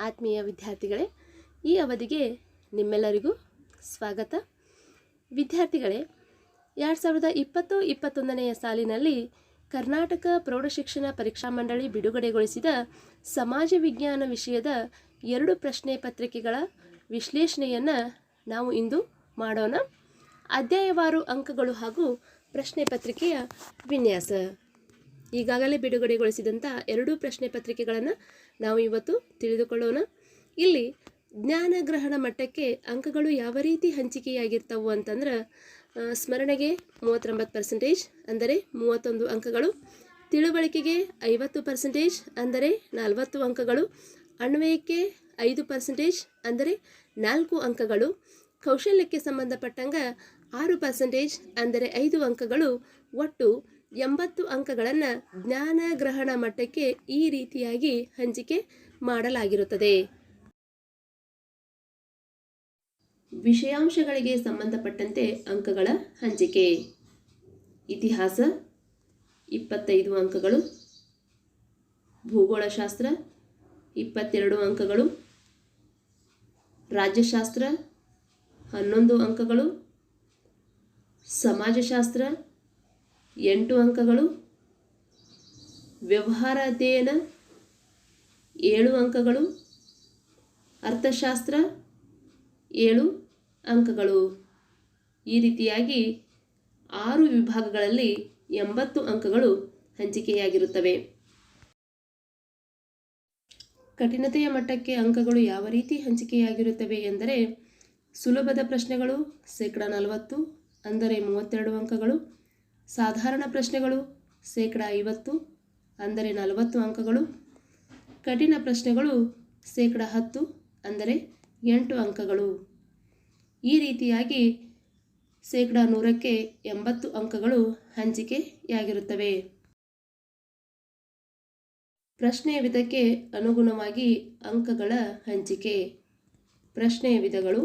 ಆತ್ಮೀಯ ವಿದ್ಯಾರ್ಥಿಗಳೇ, ಈ ಅವಧಿಗೆ ನಿಮ್ಮೆಲ್ಲರಿಗೂ ಸ್ವಾಗತ. ವಿದ್ಯಾರ್ಥಿಗಳೇ, 2020-21ನೇ ಸಾಲಿನಲ್ಲಿ ಕರ್ನಾಟಕ ಪ್ರೌಢಶಿಕ್ಷಣ ಪರೀಕ್ಷಾ ಮಂಡಳಿ ಬಿಡುಗಡೆಗೊಳಿಸಿದ ಸಮಾಜ ವಿಜ್ಞಾನ ವಿಷಯದ 2 ಪ್ರಶ್ನೆ ಪತ್ರಿಕೆಗಳ ವಿಶ್ಲೇಷಣೆಯನ್ನು ನಾವು ಇಂದು ಮಾಡೋಣ. ಅಧ್ಯಾಯವಾರು ಅಂಕಗಳು ಹಾಗೂ ಪ್ರಶ್ನೆ ಪತ್ರಿಕೆಯ ವಿನ್ಯಾಸ. ಈಗಾಗಲೇ ಬಿಡುಗಡೆಗೊಳಿಸಿದಂಥ 2 ಪ್ರಶ್ನೆ ಪತ್ರಿಕೆಗಳನ್ನು ನಾವು ಇವತ್ತು ತಿಳಿದುಕೊಳ್ಳೋಣ. ಇಲ್ಲಿ ಜ್ಞಾನಗ್ರಹಣ ಮಟ್ಟಕ್ಕೆ ಅಂಕಗಳು ಯಾವ ರೀತಿ ಹಂಚಿಕೆಯಾಗಿರ್ತವು ಅಂತಂದ್ರೆ, ಸ್ಮರಣೆಗೆ 39% ಅಂದರೆ 31 ಅಂಕಗಳು, ತಿಳುವಳಿಕೆಗೆ 50% ಅಂದರೆ 40 ಅಂಕಗಳು, ಅನ್ವಯಕ್ಕೆ 5% ಅಂದರೆ 4 ಅಂಕಗಳು, ಕೌಶಲ್ಯಕ್ಕೆ ಸಂಬಂಧಪಟ್ಟಂಗೆ 6% ಅಂದರೆ 5 ಅಂಕಗಳು, ಒಟ್ಟು 80 ಅಂಕಗಳನ್ನು ಜ್ಞಾನಗ್ರಹಣ ಮಟ್ಟಕ್ಕೆ ಈ ರೀತಿಯಾಗಿ ಹಂಚಿಕೆ ಮಾಡಲಾಗಿರುತ್ತದೆ. ವಿಷಯಾಂಶಗಳಿಗೆ ಸಂಬಂಧಪಟ್ಟಂತೆ ಅಂಕಗಳ ಹಂಚಿಕೆ: ಇತಿಹಾಸ 25 ಅಂಕಗಳು, ಭೂಗೋಳಶಾಸ್ತ್ರ 22 ಅಂಕಗಳು, ರಾಜ್ಯಶಾಸ್ತ್ರ 11 ಅಂಕಗಳು, ಸಮಾಜಶಾಸ್ತ್ರ 8 ಅಂಕಗಳು, ವ್ಯವಹಾರ ಅಧ್ಯಯನ 7 ಅಂಕಗಳು, ಅರ್ಥಶಾಸ್ತ್ರ 7 ಅಂಕಗಳು. ಈ ರೀತಿಯಾಗಿ 6 ವಿಭಾಗಗಳಲ್ಲಿ 80 ಅಂಕಗಳು ಹಂಚಿಕೆಯಾಗಿರುತ್ತವೆ. ಕಠಿಣತೆಯ ಮಟ್ಟಕ್ಕೆ ಅಂಕಗಳು ಯಾವ ರೀತಿ ಹಂಚಿಕೆಯಾಗಿರುತ್ತವೆ ಎಂದರೆ, ಸುಲಭದ ಪ್ರಶ್ನೆಗಳು 40% ಅಂದರೆ 32 ಅಂಕಗಳು, ಸಾಧಾರಣ ಪ್ರಶ್ನೆಗಳು 50% ಅಂದರೆ 40 ಅಂಕಗಳು, ಕಠಿಣ ಪ್ರಶ್ನೆಗಳು 10% ಅಂದರೆ 8 ಅಂಕಗಳು. ಈ ರೀತಿಯಾಗಿ 100ಕ್ಕೆ 80 ಅಂಕಗಳು ಹಂಚಿಕೆಯಾಗಿರುತ್ತವೆ. ಪ್ರಶ್ನೆಯ ವಿಧಕ್ಕೆ ಅನುಗುಣವಾಗಿ ಅಂಕಗಳ ಹಂಚಿಕೆ. ಪ್ರಶ್ನೆಯ ವಿಧಗಳು: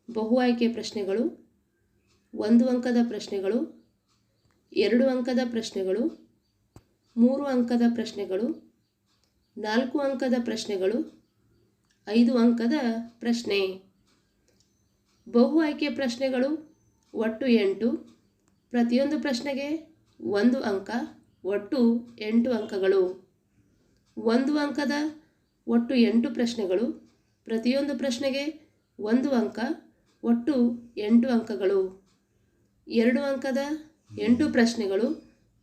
ಬಹು ಆಯ್ಕೆ ಪ್ರಶ್ನೆಗಳು, 1 ಅಂಕದ ಪ್ರಶ್ನೆಗಳು, 2 ಅಂಕದ ಪ್ರಶ್ನೆಗಳು, 3 ಅಂಕದ ಪ್ರಶ್ನೆಗಳು, 4 ಅಂಕದ ಪ್ರಶ್ನೆಗಳು, 5 ಅಂಕದ ಪ್ರಶ್ನೆ. ಬಹು ಆಯ್ಕೆ ಪ್ರಶ್ನೆಗಳು ಒಟ್ಟು 8, ಪ್ರತಿಯೊಂದು ಪ್ರಶ್ನೆಗೆ 1 ಅಂಕ, ಒಟ್ಟು 8 ಅಂಕಗಳು. 1 ಅಂಕದ ಒಟ್ಟು 8 ಪ್ರಶ್ನೆಗಳು, ಪ್ರತಿಯೊಂದು ಪ್ರಶ್ನೆಗೆ 1 ಅಂಕ, ಒಟ್ಟು 8 ಅಂಕಗಳು. 2 ಅಂಕದ 8 ಪ್ರಶ್ನೆಗಳು,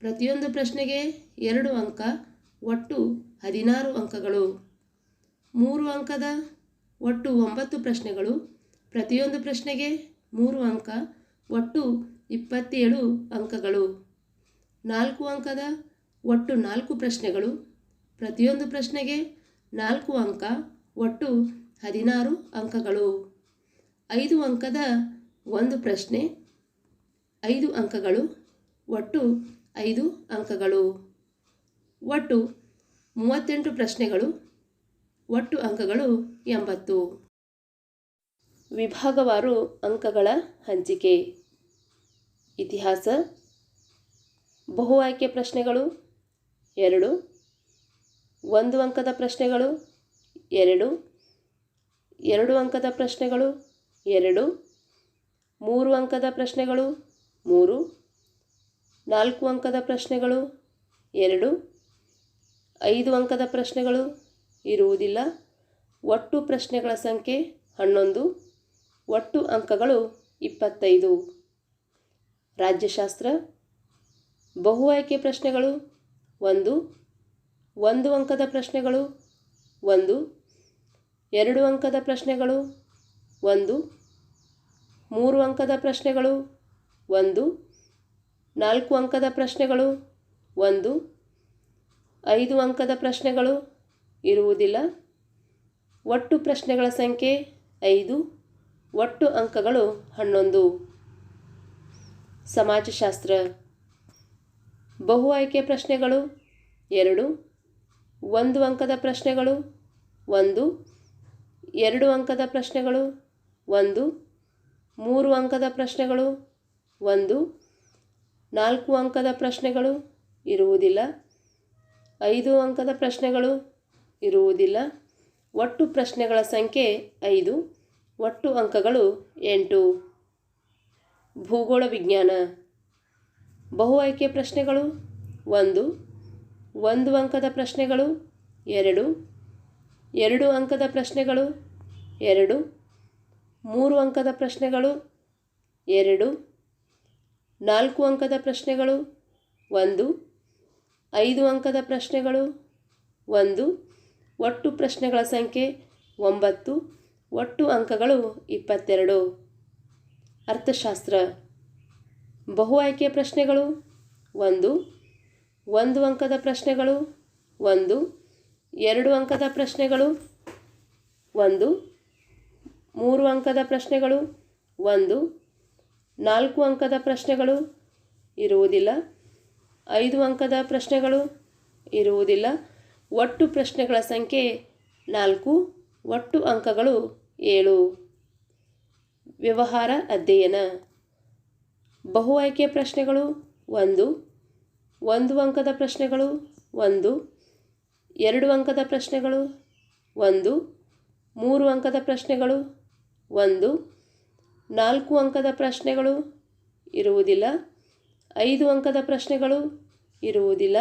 ಪ್ರತಿಯೊಂದು ಪ್ರಶ್ನೆಗೆ 2 ಅಂಕ, ಒಟ್ಟು 16 ಅಂಕಗಳು. 3 ಅಂಕದ ಒಟ್ಟು 9 ಪ್ರಶ್ನೆಗಳು, ಪ್ರತಿಯೊಂದು ಪ್ರಶ್ನೆಗೆ 3 ಅಂಕ, ಒಟ್ಟು 27 ಅಂಕಗಳು. 4 ಅಂಕದ ಒಟ್ಟು 4 ಪ್ರಶ್ನೆಗಳು, ಪ್ರತಿಯೊಂದು ಪ್ರಶ್ನೆಗೆ 4 ಅಂಕ, ಒಟ್ಟು 16 ಅಂಕಗಳು. 5 ಅಂಕದ 1 ಪ್ರಶ್ನೆ, 5 ಅಂಕಗಳು, ಒಟ್ಟು 5 ಅಂಕಗಳು. ಒಟ್ಟು 38 ಪ್ರಶ್ನೆಗಳು, ಒಟ್ಟು ಅಂಕಗಳು 80. ವಿಭಾಗವಾರು ಅಂಕಗಳ ಹಂಚಿಕೆ. ಇತಿಹಾಸ: ಬಹು ಆಯ್ಕೆ ಪ್ರಶ್ನೆಗಳು 2, 1 ಅಂಕದ ಪ್ರಶ್ನೆಗಳು 2, 2 ಅಂಕದ ಪ್ರಶ್ನೆಗಳು 2, 3 ಅಂಕದ ಪ್ರಶ್ನೆಗಳು 3, 4 ಅಂಕದ ಪ್ರಶ್ನೆಗಳು 2, 5 ಅಂಕದ ಪ್ರಶ್ನೆಗಳು ಇರುವುದಿಲ್ಲ. ಒಟ್ಟು ಪ್ರಶ್ನೆಗಳ ಸಂಖ್ಯೆ 11, ಒಟ್ಟು ಅಂಕಗಳು 25. ರಾಜ್ಯಶಾಸ್ತ್ರ: ಬಹು ಆಯ್ಕೆ ಪ್ರಶ್ನೆಗಳು 1, 1 ಅಂಕದ ಪ್ರಶ್ನೆಗಳು 1, 2 ಅಂಕದ ಪ್ರಶ್ನೆಗಳು 1, 3 ಅಂಕದ ಪ್ರಶ್ನೆಗಳು 1, 4 ಅಂಕದ ಪ್ರಶ್ನೆಗಳು 1, 5 ಅಂಕದ ಪ್ರಶ್ನೆಗಳು ಇರುವುದಿಲ್ಲ. ಒಟ್ಟು ಪ್ರಶ್ನೆಗಳ ಸಂಖ್ಯೆ 5, ಒಟ್ಟು ಅಂಕಗಳು 11. ಸಮಾಜಶಾಸ್ತ್ರ: ಬಹು ಆಯ್ಕೆ ಪ್ರಶ್ನೆಗಳು 2, 1 ಅಂಕದ ಪ್ರಶ್ನೆಗಳು 1, 2 ಅಂಕದ ಪ್ರಶ್ನೆಗಳು 1, 3 ಅಂಕದ ಪ್ರಶ್ನೆಗಳು 1, 4 ಅಂಕದ ಪ್ರಶ್ನೆಗಳು ಇರುವುದಿಲ್ಲ. 5 ಅಂಕದ ಪ್ರಶ್ನೆಗಳು ಇರುವುದಿಲ್ಲ. ಒಟ್ಟು ಪ್ರಶ್ನೆಗಳ ಸಂಖ್ಯೆ 5, ಒಟ್ಟು ಅಂಕಗಳು 8. ಭೂಗೋಳ ವಿಜ್ಞಾನ. ಬಹು ಆಯ್ಕೆ ಪ್ರಶ್ನೆಗಳು 1, 1 ಅಂಕದ ಪ್ರಶ್ನೆಗಳು 2, 2 ಅಂಕದ ಪ್ರಶ್ನೆಗಳು 2, 3 ಅಂಕದ ಪ್ರಶ್ನೆಗಳು 2, 4 ಅಂಕದ ಪ್ರಶ್ನೆಗಳು 1, 5 ಅಂಕದ ಪ್ರಶ್ನೆಗಳು 1. ಒಟ್ಟು ಪ್ರಶ್ನೆಗಳ ಸಂಖ್ಯೆ 9, ಒಟ್ಟು ಅಂಕಗಳು 22. ಅರ್ಥಶಾಸ್ತ್ರ. ಬಹು ಆಯ್ಕೆ ಪ್ರಶ್ನೆಗಳು 1, 1 ಅಂಕದ ಪ್ರಶ್ನೆಗಳು 1, 2 ಅಂಕದ ಪ್ರಶ್ನೆಗಳು 1, 3 ಅಂಕದ ಪ್ರಶ್ನೆಗಳು 1, 4 ಅಂಕದ ಪ್ರಶ್ನೆಗಳು ಇರುವುದಿಲ್ಲ, 5 ಅಂಕದ ಪ್ರಶ್ನೆಗಳು ಇರುವುದಿಲ್ಲ. ಒಟ್ಟು ಪ್ರಶ್ನೆಗಳ ಸಂಖ್ಯೆ 4, ಒಟ್ಟು ಅಂಕಗಳು 7. ವ್ಯವಹಾರ ಅಧ್ಯಯನ. ಬಹು ಆಯ್ಕೆ ಪ್ರಶ್ನೆಗಳು 1, 1 ಅಂಕದ ಪ್ರಶ್ನೆಗಳು 1, 2 ಅಂಕದ ಪ್ರಶ್ನೆಗಳು 1, 3 ಅಂಕದ ಪ್ರಶ್ನೆಗಳು 1, 4 ಅಂಕದ ಪ್ರಶ್ನೆಗಳು ಇರುವುದಿಲ್ಲ, 5 ಅಂಕದ ಪ್ರಶ್ನೆಗಳು ಇರುವುದಿಲ್ಲ.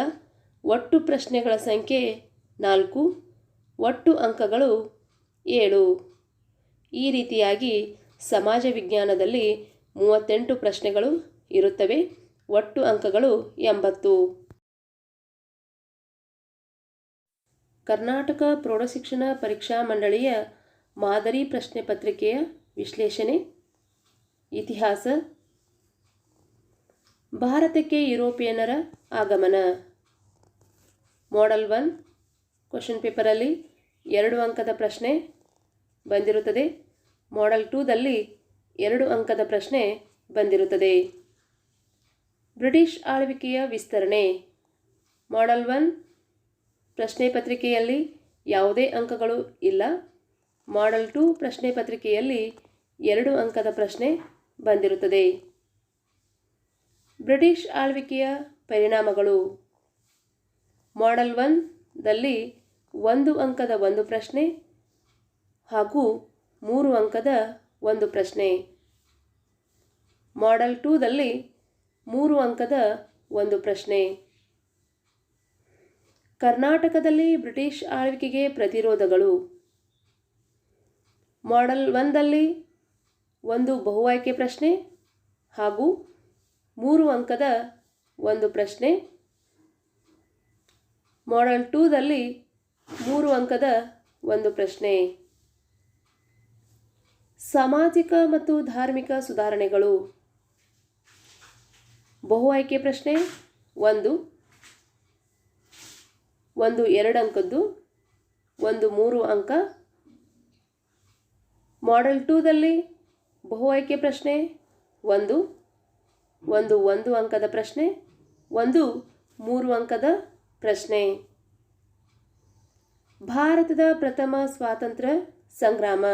ಒಟ್ಟು ಪ್ರಶ್ನೆಗಳ ಸಂಖ್ಯೆ 4, ಒಟ್ಟು ಅಂಕಗಳು 7. ಈ ರೀತಿಯಾಗಿ ಸಮಾಜ ವಿಜ್ಞಾನದಲ್ಲಿ 38 ಪ್ರಶ್ನೆಗಳು ಇರುತ್ತವೆ. ಒಟ್ಟು ಅಂಕಗಳು 80. ಕರ್ನಾಟಕ ಪ್ರೌಢಶಿಕ್ಷಣ ಪರೀಕ್ಷಾ ಮಂಡಳಿಯ ಮಾದರಿ ಪ್ರಶ್ನೆ ಪತ್ರಿಕೆಯ ವಿಶ್ಲೇಷಣೆ. ಇತಿಹಾಸ. ಭಾರತಕ್ಕೆ ಯುರೋಪಿಯನ್ನರ ಆಗಮನ. ಮಾಡೆಲ್ 1 ಕ್ವಶನ್ ಪೇಪರಲ್ಲಿ 2 ಅಂಕದ ಪ್ರಶ್ನೆ ಬಂದಿರುತ್ತದೆ. ಮಾಡೆಲ್ 2ದಲ್ಲಿ 2 ಅಂಕದ ಪ್ರಶ್ನೆ ಬಂದಿರುತ್ತದೆ. ಬ್ರಿಟಿಷ್ ಆಳ್ವಿಕೆಯ ವಿಸ್ತರಣೆ. ಮಾಡೆಲ್ 1 ಪ್ರಶ್ನೆ ಪತ್ರಿಕೆಯಲ್ಲಿ ಯಾವುದೇ ಅಂಕಗಳು ಇಲ್ಲ. ಮಾಡೆಲ್ 2 ಪ್ರಶ್ನೆ ಪತ್ರಿಕೆಯಲ್ಲಿ 2 ಅಂಕದ ಪ್ರಶ್ನೆ ಬಂದಿರುತ್ತದೆ. ಬ್ರಿಟಿಷ್ ಆಳ್ವಿಕೆಯ ಪರಿಣಾಮಗಳು. ಮಾಡೆಲ್ 1ದಲ್ಲಿ 1 ಅಂಕದ 1 ಪ್ರಶ್ನೆ ಹಾಗೂ 3 ಅಂಕದ 1 ಪ್ರಶ್ನೆ. ಮಾಡೆಲ್ 2ದಲ್ಲಿ 3 ಅಂಕದ 1 ಪ್ರಶ್ನೆ. ಕರ್ನಾಟಕದಲ್ಲಿ ಬ್ರಿಟಿಷ್ ಆಳ್ವಿಕೆಗೆ ಪ್ರತಿರೋಧಗಳು. ಮಾಡೆಲ್ 1ದಲ್ಲಿ 1 ಬಹು ಆಯ್ಕೆ ಪ್ರಶ್ನೆ ಹಾಗೂ 3 ಅಂಕದ 1 ಪ್ರಶ್ನೆ. ಮಾಡೆಲ್ 2ದಲ್ಲಿ 3 ಅಂಕದ 1 ಪ್ರಶ್ನೆ. ಸಾಮಾಜಿಕ ಮತ್ತು ಧಾರ್ಮಿಕ ಸುಧಾರಣೆಗಳು. ಬಹು ಆಯ್ಕೆ ಪ್ರಶ್ನೆ 1, 2 ಅಂಕದ್ದು, 3 ಅಂಕ. ಮಾಡೆಲ್ 2ದಲ್ಲಿ ಬಹು ಆಯ್ಕೆ ಪ್ರಶ್ನೆ 1, 1 ಅಂಕದ ಪ್ರಶ್ನೆ, 3 ಅಂಕದ ಪ್ರಶ್ನೆ. ಭಾರತದ ಪ್ರಥಮ ಸ್ವಾತಂತ್ರ್ಯ ಸಂಗ್ರಾಮ.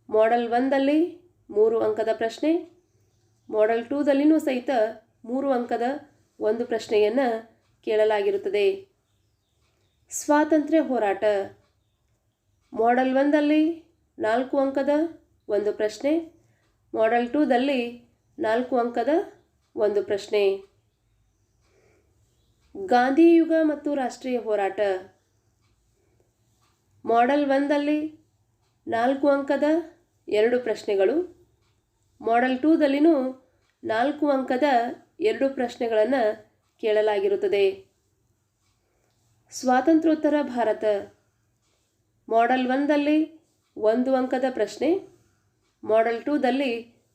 ಮಾಡೆಲ್ 1ದಲ್ಲಿ 3 ಅಂಕದ ಪ್ರಶ್ನೆ. ಮಾಡೆಲ್ 2ದಲ್ಲಿನೂ ಸಹಿತ 3 ಅಂಕದ 1 ಪ್ರಶ್ನೆಯನ್ನು ಕೇಳಲಾಗಿರುತ್ತದೆ. ಸ್ವಾತಂತ್ರ್ಯ ಹೋರಾಟ. ಮಾಡೆಲ್ 1ದಲ್ಲಿ 4 ಅಂಕದ 1 ಪ್ರಶ್ನೆ. ಮಾಡೆಲ್ 2ದಲ್ಲಿ 4 ಅಂಕದ 1 ಪ್ರಶ್ನೆ. ಗಾಂಧಿಯುಗ ಮತ್ತು ರಾಷ್ಟ್ರೀಯ ಹೋರಾಟ. ಮಾಡೆಲ್ 1ದಲ್ಲಿ 4 ಅಂಕದ 2 ಪ್ರಶ್ನೆಗಳು. ಮಾಡೆಲ್ 2ದಲ್ಲಿನೂ 4 ಅಂಕದ 2 ಪ್ರಶ್ನೆಗಳನ್ನು ಕೇಳಲಾಗಿರುತ್ತದೆ. ಸ್ವಾತಂತ್ರ್ಯೋತ್ತರ ಭಾರತ. ಮಾಡೆಲ್ 1ದಲ್ಲಿ 1 ಅಂಕದ ಪ್ರಶ್ನೆ. ಮಾಡೆಲ್ 2ದಲ್ಲಿ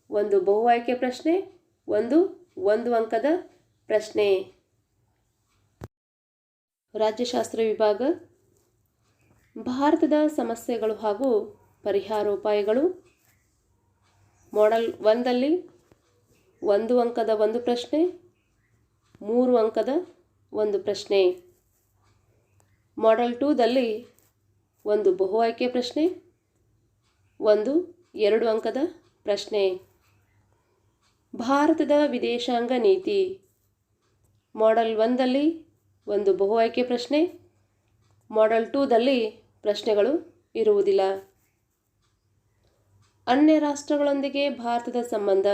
1 ಬಹು ಆಯ್ಕೆ ಪ್ರಶ್ನೆ, 1 ಅಂಕದ ಪ್ರಶ್ನೆ. ರಾಜ್ಯಶಾಸ್ತ್ರ ವಿಭಾಗ. ಭಾರತದ ಸಮಸ್ಯೆಗಳು ಹಾಗೂ ಪರಿಹಾರೋಪಾಯಗಳು. ಮಾಡೆಲ್ 1ದಲ್ಲಿ 1 ಅಂಕದ 1 ಪ್ರಶ್ನೆ, 3 ಅಂಕದ 1 ಪ್ರಶ್ನೆ. ಮಾಡೆಲ್ 2ದಲ್ಲಿ 1 ಬಹು ಆಯ್ಕೆ ಪ್ರಶ್ನೆ, 2 ಅಂಕದ ಪ್ರಶ್ನೆ. ಭಾರತದ ವಿದೇಶಾಂಗ ನೀತಿ. ಮಾಡೆಲ್ 1ದಲ್ಲಿ 1 ಬಹು ಆಯ್ಕೆ ಪ್ರಶ್ನೆ. ಮಾಡೆಲ್ 2ದಲ್ಲಿ ಪ್ರಶ್ನೆಗಳು ಇರುವುದಿಲ್ಲ. ಅನ್ಯ ರಾಷ್ಟ್ರಗಳೊಂದಿಗೆ ಭಾರತದ ಸಂಬಂಧ.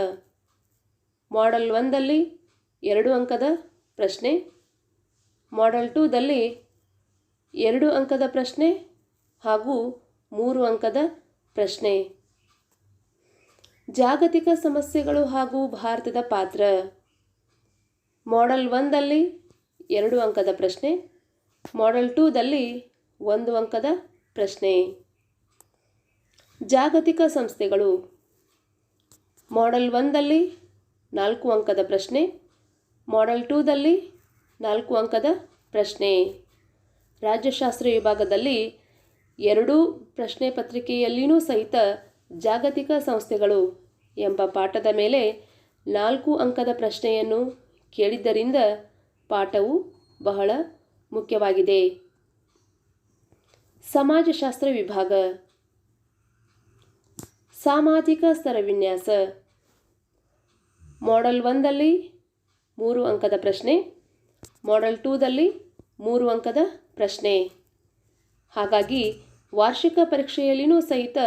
ಮಾಡೆಲ್ 1ದಲ್ಲಿ 2 ಅಂಕದ ಪ್ರಶ್ನೆ, ಮಾಡೆಲ್ 2ದಲ್ಲಿ 2 ಅಂಕದ ಪ್ರಶ್ನೆ ಹಾಗೂ 3 ಅಂಕದ ಪ್ರಶ್ನೆ. ಜಾಗತಿಕ ಸಮಸ್ಯೆಗಳು ಹಾಗೂ ಭಾರತದ ಪಾತ್ರ. ಮಾಡೆಲ್ 1ದಲ್ಲಿ 2 ಅಂಕದ ಪ್ರಶ್ನೆ, ಮಾಡೆಲ್ 2ದಲ್ಲಿ 1 ಅಂಕದ ಪ್ರಶ್ನೆ. ಜಾಗತಿಕ ಸಂಸ್ಥೆಗಳು. ಮಾಡೆಲ್ 1ದಲ್ಲಿ 4 ಅಂಕದ ಪ್ರಶ್ನೆ, ಮಾಡೆಲ್ 2ದಲ್ಲಿ 4 ಅಂಕದ ಪ್ರಶ್ನೆ. ರಾಜ್ಯಶಾಸ್ತ್ರ ವಿಭಾಗದಲ್ಲಿ 2 ಪ್ರಶ್ನೆ ಪತ್ರಿಕೆಯಲ್ಲಿಯೂ ಸಹಿತ ಜಾಗತಿಕ ಸಂಸ್ಥೆಗಳು ಎಂಬ ಪಾಠದ ಮೇಲೆ 4 ಅಂಕದ ಪ್ರಶ್ನೆಯನ್ನು ಕೇಳಿದ್ದರಿಂದ ಪಾಠವು ಬಹಳ ಮುಖ್ಯವಾಗಿದೆ. ಸಮಾಜಶಾಸ್ತ್ರ ವಿಭಾಗ. ಸಾಮಾಜಿಕ ಸ್ತರವಿನ್ಯಾಸ. ಮಾಡೆಲ್ 1ದಲ್ಲಿ 3 ಅಂಕದ ಪ್ರಶ್ನೆ, ಮಾಡೆಲ್ 2ದಲ್ಲಿ 3 ಅಂಕದ ಪ್ರಶ್ನೆ. ಹಾಗಾಗಿ ವಾರ್ಷಿಕ ಪರೀಕ್ಷೆಯಲ್ಲಿಯೂ ಸಹಿತ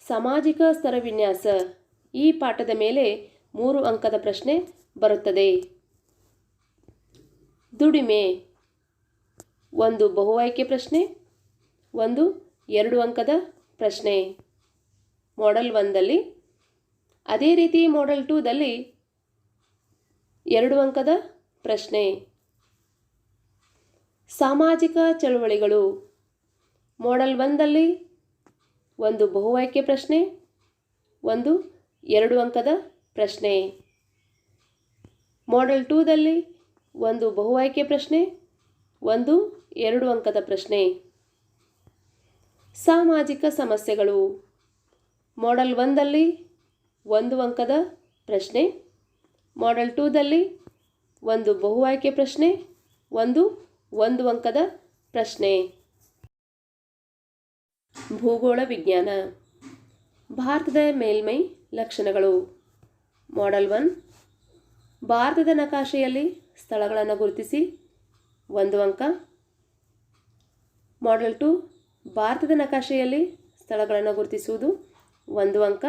ಸಾಮಾಜಿಕ ಸ್ತರವಿನ್ಯಾಸ ಈ ಪಾಠದ ಮೇಲೆ 3 ಅಂಕದ ಪ್ರಶ್ನೆ ಬರುತ್ತದೆ. ದುಡಿಮೆ. 1 ಬಹು ಆಯ್ಕೆ ಪ್ರಶ್ನೆ, 1 2 ಅಂಕದ ಪ್ರಶ್ನೆ ಮಾಡೆಲ್ 1ದಲ್ಲಿ. ಅದೇ ರೀತಿ ಮಾಡೆಲ್ 2ದಲ್ಲಿ 2 ಅಂಕದ ಪ್ರಶ್ನೆ. ಸಾಮಾಜಿಕ ಚಳುವಳಿಗಳು. ಮಾಡೆಲ್ 1ದಲ್ಲಿ 1 ಬಹು ಆಯ್ಕೆ ಪ್ರಶ್ನೆ, 1 2 ಅಂಕದ ಪ್ರಶ್ನೆ. ಮಾಡೆಲ್ 2ದಲ್ಲಿ 1 ಬಹು ಆಯ್ಕೆ ಪ್ರಶ್ನೆ, 1 2 ಅಂಕದ ಪ್ರಶ್ನೆ. ಸಾಮಾಜಿಕ ಸಮಸ್ಯೆಗಳು. ಮಾಡೆಲ್ 1ದಲ್ಲಿ 1 ಅಂಕದ ಪ್ರಶ್ನೆ, ಮಾಡೆಲ್ 2ದಲ್ಲಿ 1 ಬಹು ಆಯ್ಕೆ ಪ್ರಶ್ನೆ, 1 ಅಂಕದ ಪ್ರಶ್ನೆ. ಭೂಗೋಳ ವಿಜ್ಞಾನ. ಭಾರತದ ಮೇಲ್ಮೈ ಲಕ್ಷಣಗಳು. ಮಾಡೆಲ್ 1 ಭಾರತದ ನಕಾಶೆಯಲ್ಲಿ ಸ್ಥಳಗಳನ್ನು ಗುರುತಿಸಿ 1 ಅಂಕ. ಮಾಡೆಲ್ 2 ಭಾರತದ ನಕಾಶೆಯಲ್ಲಿ ಸ್ಥಳಗಳನ್ನು ಗುರುತಿಸುವುದು 1 ಅಂಕ.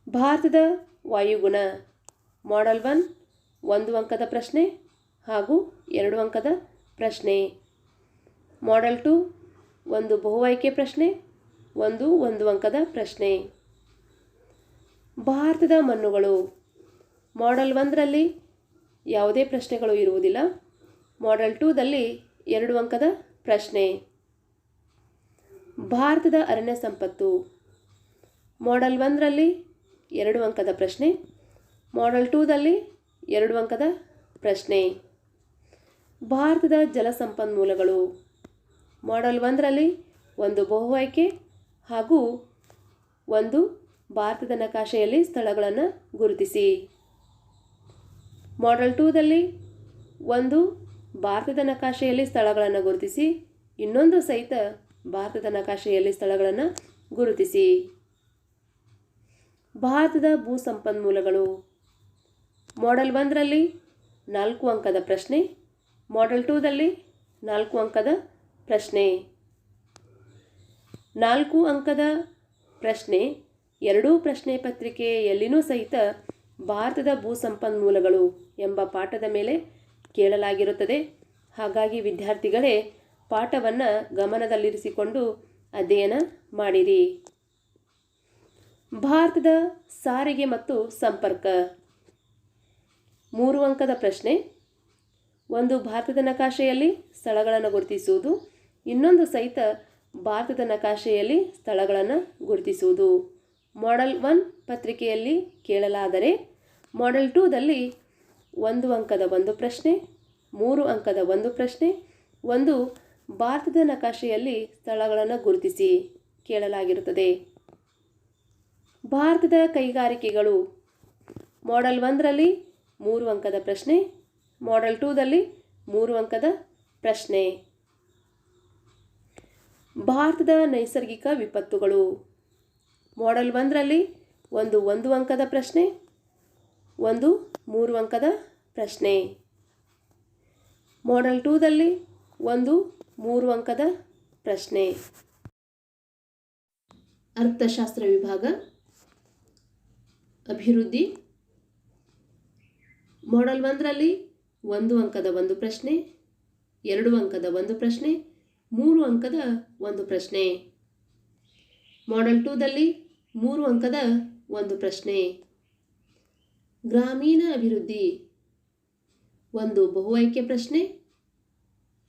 ಭಾರತದ ವಾಯುಗುಣ. ಮಾಡೆಲ್ 1 1 ಅಂಕದ ಪ್ರಶ್ನೆ ಹಾಗೂ 2 ಅಂಕದ ಪ್ರಶ್ನೆ. ಮಾಡೆಲ್ 2 1 ಬಹು ಆಯ್ಕೆ ಪ್ರಶ್ನೆ, 1 ಅಂಕದ ಪ್ರಶ್ನೆ. ಭಾರತದ ಮಣ್ಣುಗಳು. ಮಾಡೆಲ್ 1ರಲ್ಲಿ ಯಾವುದೇ ಪ್ರಶ್ನೆಗಳು ಇರುವುದಿಲ್ಲ. ಮಾಡೆಲ್ 2ದಲ್ಲಿ 2 ಅಂಕದ ಪ್ರಶ್ನೆ. ಭಾರತದ ಅರಣ್ಯ ಸಂಪತ್ತು. ಮಾಡೆಲ್ 1ರಲ್ಲಿ 2 ಅಂಕದ ಪ್ರಶ್ನೆ, ಮಾಡೆಲ್ 2ದಲ್ಲಿ 2 ಅಂಕದ ಪ್ರಶ್ನೆ. ಭಾರತದ ಜಲಸಂಪನ್ಮೂಲಗಳು. ಮಾಡೆಲ್ 1ರಲ್ಲಿ 1 ಬಹು ಆಯ್ಕೆ ಹಾಗೂ 1 ಭಾರತದ ನಕಾಶೆಯಲ್ಲಿ ಸ್ಥಳಗಳನ್ನು ಗುರುತಿಸಿ. ಮಾಡೆಲ್ 2ದಲ್ಲಿ 1 ಭಾರತದ ನಕಾಶೆಯಲ್ಲಿ ಸ್ಥಳಗಳನ್ನು ಗುರುತಿಸಿ, ಇನ್ನೊಂದು ಸಹಿತ ಭಾರತದ ನಕಾಶೆಯಲ್ಲಿ ಸ್ಥಳಗಳನ್ನು ಗುರುತಿಸಿ. ಭಾರತದ ಭೂ ಸಂಪನ್ಮೂಲಗಳು. ಮಾಡೆಲ್ 1ರಲ್ಲಿ 4 ಅಂಕದ ಪ್ರಶ್ನೆ, ಮಾಡೆಲ್ 2ದಲ್ಲಿ 4 ಅಂಕದ ಪ್ರಶ್ನೆ. 4 ಅಂಕದ ಪ್ರಶ್ನೆ ಎರಡೂ ಪ್ರಶ್ನೆ ಪತ್ರಿಕೆಯಲ್ಲಿಯೂ ಸಹಿತ ಭಾರತದ ಭೂ ಸಂಪನ್ಮೂಲಗಳು ಎಂಬ ಪಾಠದ ಮೇಲೆ ಕೇಳಲಾಗಿರುತ್ತದೆ. ಹಾಗಾಗಿ ವಿದ್ಯಾರ್ಥಿಗಳೇ ಪಾಠವನ್ನು ಗಮನದಲ್ಲಿರಿಸಿಕೊಂಡು ಅಧ್ಯಯನ ಮಾಡಿರಿ. ಭಾರತದ ಸಾರಿಗೆ ಮತ್ತು ಸಂಪರ್ಕ. 3 ಅಂಕದ ಪ್ರಶ್ನೆ. 1 ಭಾರತದ ನಕಾಶೆಯಲ್ಲಿ ಸ್ಥಳಗಳನ್ನು ಗುರುತಿಸುವುದು, ಇನ್ನೊಂದು ಸಹಿತ ಭಾರತದ ನಕಾಶೆಯಲ್ಲಿ ಸ್ಥಳಗಳನ್ನು ಗುರುತಿಸುವುದು. ಮಾಡೆಲ್ 1 ಪತ್ರಿಕೆಯಲ್ಲಿ ಕೇಳಲಾದರೆ ಮಾಡೆಲ್ 2ದಲ್ಲಿ 1 ಅಂಕದ 1 ಪ್ರಶ್ನೆ, 3 ಅಂಕದ 1 ಪ್ರಶ್ನೆ, 1 ಭಾರತದ ನಕಾಶೆಯಲ್ಲಿ ಸ್ಥಳಗಳನ್ನು ಗುರುತಿಸಿ ಕೇಳಲಾಗಿರುತ್ತದೆ. ಭಾರತದ ಕೈಗಾರಿಕೆಗಳು. ಮಾಡೆಲ್ 1ರಲ್ಲಿ 3 ಅಂಕದ ಪ್ರಶ್ನೆ, ಮಾಡೆಲ್ 2ದಲ್ಲಿ 3 ಅಂಕದ ಪ್ರಶ್ನೆ. ಭಾರತದ ನೈಸರ್ಗಿಕ ವಿಪತ್ತುಗಳು. ಮಾಡೆಲ್ 1ರಲ್ಲಿ 1 ಅಂಕದ ಪ್ರಶ್ನೆ, 3 ಅಂಕದ ಪ್ರಶ್ನೆ. ಮಾಡೆಲ್ 2ದಲ್ಲಿ 3 ಅಂಕದ ಪ್ರಶ್ನೆ. ಅರ್ಥಶಾಸ್ತ್ರ ವಿಭಾಗ ಅಭಿವೃದ್ಧಿ. ಮಾಡೆಲ್ 1ರಲ್ಲಿ 1 ಅಂಕದ ಒಂದು ಪ್ರಶ್ನೆ, 2 ಅಂಕದ ಒಂದು ಪ್ರಶ್ನೆ, 3 ಅಂಕದ ಒಂದು ಪ್ರಶ್ನೆ. ಮಾಡೆಲ್ 2ದಲ್ಲಿ 3 ಅಂಕದ ಒಂದು ಪ್ರಶ್ನೆ. ಗ್ರಾಮೀಣ ಅಭಿವೃದ್ಧಿ, ಒಂದು ಬಹು ಆಯ್ಕೆ ಪ್ರಶ್ನೆ,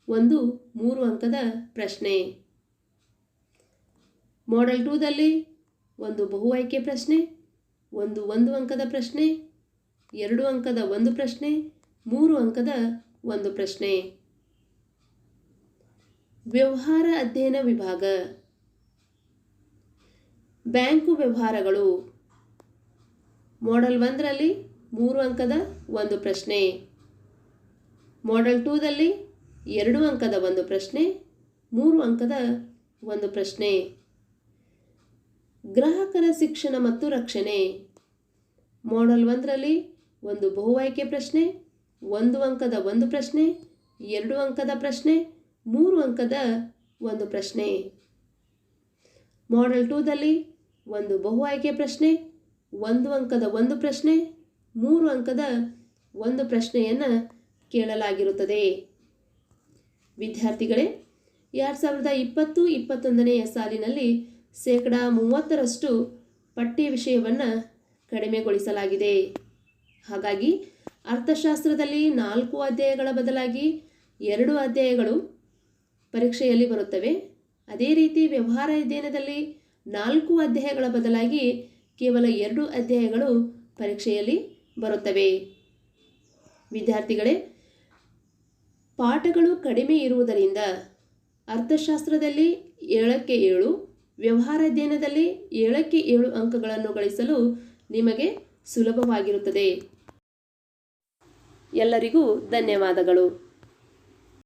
ಒಂದು 3 ಅಂಕದ ಪ್ರಶ್ನೆ. ಮಾಡೆಲ್ 2ದಲ್ಲಿ ಒಂದು ಬಹು ಆಯ್ಕೆ ಪ್ರಶ್ನೆ, ಒಂದು 1 ಅಂಕದ ಪ್ರಶ್ನೆ, 2 ಅಂಕದ ಒಂದು ಪ್ರಶ್ನೆ, 3 ಅಂಕದ ಒಂದು ಪ್ರಶ್ನೆ. ವ್ಯವಹಾರ ಅಧ್ಯಯನ ವಿಭಾಗ ಬ್ಯಾಂಕು ವ್ಯವಹಾರಗಳು. ಮಾಡೆಲ್ 1ರಲ್ಲಿ 3 ಅಂಕದ ಒಂದು ಪ್ರಶ್ನೆ, ಮಾಡೆಲ್ 2ದಲ್ಲಿ 2 ಅಂಕದ ಒಂದು ಪ್ರಶ್ನೆ, 3 ಅಂಕದ ಒಂದು ಪ್ರಶ್ನೆ. ಗ್ರಾಹಕರ ಶಿಕ್ಷಣ ಮತ್ತು ರಕ್ಷಣೆ. ಮಾಡೆಲ್ 1ರಲ್ಲಿ ಒಂದು ಬಹು ಆಯ್ಕೆ ಪ್ರಶ್ನೆ, 1 ಅಂಕದ ಒಂದು ಪ್ರಶ್ನೆ, 2 ಅಂಕದ ಪ್ರಶ್ನೆ, 3 ಅಂಕದ ಒಂದು ಪ್ರಶ್ನೆ. ಮಾಡೆಲ್ 2ದಲ್ಲಿ ಒಂದು ಬಹು ಆಯ್ಕೆ ಪ್ರಶ್ನೆ, 1 ಅಂಕದ ಒಂದು ಪ್ರಶ್ನೆ, 3 ಅಂಕದ ಒಂದು ಪ್ರಶ್ನೆಯನ್ನು ಕೇಳಲಾಗಿರುತ್ತದೆ. ವಿದ್ಯಾರ್ಥಿಗಳೇ, 2020-21ನೇ ಸಾಲಿನಲ್ಲಿ 30% ಪಠ್ಯ ವಿಷಯವನ್ನು ಕಡಿಮೆಗೊಳಿಸಲಾಗಿದೆ. ಹಾಗಾಗಿ ಅರ್ಥಶಾಸ್ತ್ರದಲ್ಲಿ 4 ಅಧ್ಯಾಯಗಳ ಬದಲಾಗಿ 2 ಅಧ್ಯಾಯಗಳು ಪರೀಕ್ಷೆಯಲ್ಲಿ ಬರುತ್ತವೆ. ಅದೇ ರೀತಿ ವ್ಯವಹಾರ ಅಧ್ಯಯನದಲ್ಲಿ 4 ಅಧ್ಯಾಯಗಳ ಬದಲಾಗಿ ಕೇವಲ 2 ಅಧ್ಯಾಯಗಳು ಪರೀಕ್ಷೆಯಲ್ಲಿ ಬರುತ್ತವೆ. ವಿದ್ಯಾರ್ಥಿಗಳೇ, ಪಾಠಗಳು ಕಡಿಮೆ ಇರುವುದರಿಂದ ಅರ್ಥಶಾಸ್ತ್ರದಲ್ಲಿ 7ಕ್ಕೆ 7, ವ್ಯವಹಾರ ಅಧ್ಯಯನದಲ್ಲಿ 7ಕ್ಕೆ 7 ಅಂಕಗಳನ್ನು ಗಳಿಸಲು ನಿಮಗೆ ಸುಲಭವಾಗಿರುತ್ತದೆ. ಎಲ್ಲರಿಗೂ ಧನ್ಯವಾದಗಳು.